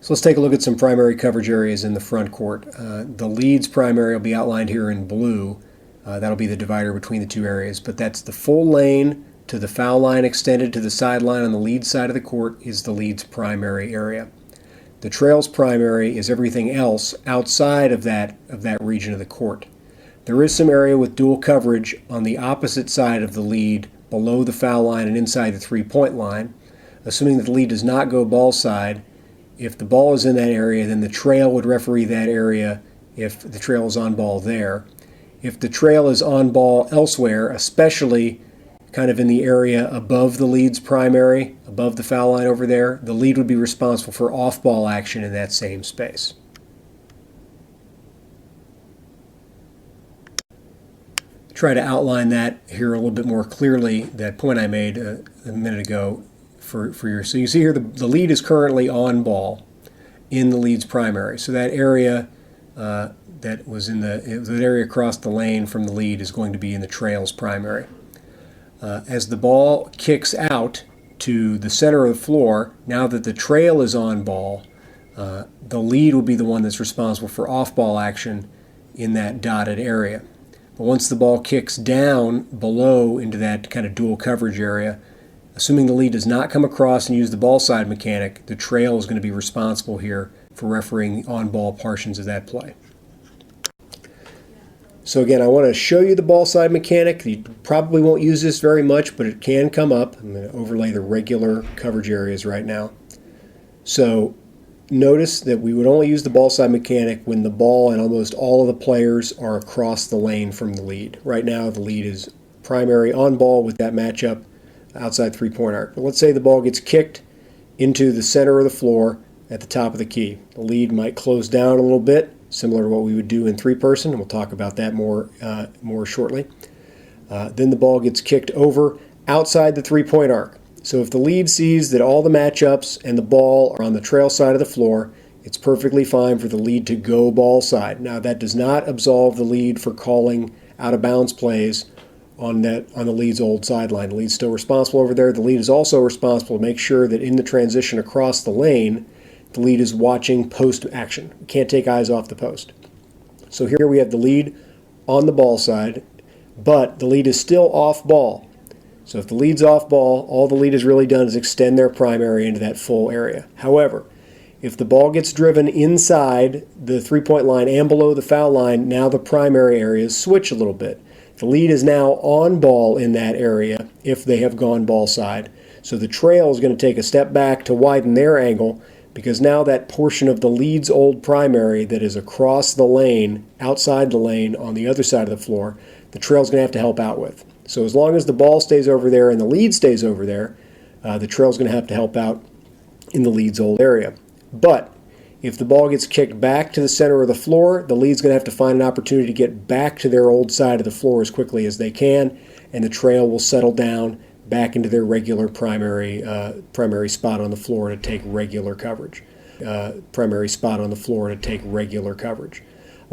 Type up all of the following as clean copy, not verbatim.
So let's take a look at some primary coverage areas in the front court. The leads primary will be outlined here in blue. That'll be the divider between the two areas, but that's the full lane to the foul line extended to the sideline on the lead side of the court is the leads primary area. The trails primary is everything else outside of that region of the court. There is some area with dual coverage on the opposite side of the lead below the foul line and inside the three-point line. Assuming that the lead does not go ball side, if the ball is in that area, then the trail would referee that area if the trail is on ball there. If the trail is on ball elsewhere, especially kind of in the area above the lead's primary, above the foul line over there, the lead would be responsible for off-ball action in that same space. Try to outline that here a little bit more clearly, that point I made a minute ago. So you see here the lead is currently on ball in the lead's primary. So that area that area across the lane from the lead is going to be in the trail's primary. As the ball kicks out to the center of the floor, now that the trail is on ball, the lead will be the one that's responsible for off-ball action in that dotted area. But once the ball kicks down below into that kind of dual coverage area, assuming the lead does not come across and use the ball side mechanic, the trail is going to be responsible here for refereeing the on-ball portions of that play. So again, I want to show you the ball side mechanic. You probably won't use this very much, but it can come up. I'm going to overlay the regular coverage areas right now. So notice that we would only use the ball side mechanic when the ball and almost all of the players are across the lane from the lead. Right now the lead is primary on ball with that matchup outside three-point arc. But let's say the ball gets kicked into the center of the floor at the top of the key. The lead might close down a little bit, similar to what we would do in three-person, and we'll talk about that more shortly. Then the ball gets kicked over outside the three-point arc. So if the lead sees that all the matchups and the ball are on the trail side of the floor, it's perfectly fine for the lead to go ball side. Now that does not absolve the lead for calling out-of-bounds plays on the lead's old sideline. The lead's still responsible over there. The lead is also responsible to make sure that in the transition across the lane, the lead is watching post action. We can't take eyes off the post. So here we have the lead on the ball side, but the lead is still off ball. So if the lead's off ball, all the lead has really done is extend their primary into that full area. However, if the ball gets driven inside the three-point line and below the foul line, now the primary areas switch a little bit. The lead is now on ball in that area if they have gone ball side. So the trail is going to take a step back to widen their angle, because now that portion of the lead's old primary that is across the lane, outside the lane on the other side of the floor, the trail is going to have to help out with. So as long as the ball stays over there and the lead stays over there, the trail is going to have to help out in the lead's old area. But if the ball gets kicked back to the center of the floor, the lead's going to have to find an opportunity to get back to their old side of the floor as quickly as they can, and the trail will settle down back into their regular primary spot on the floor to take regular coverage. I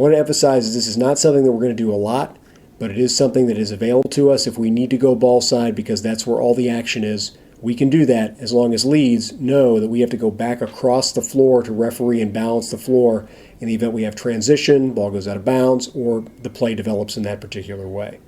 want to emphasize that this is not something that we're going to do a lot, but it is something that is available to us if we need to go ball side, because that's where all the action is. We can do that as long as leads know that we have to go back across the floor to referee and balance the floor in the event we have transition, ball goes out of bounds, or the play develops in that particular way.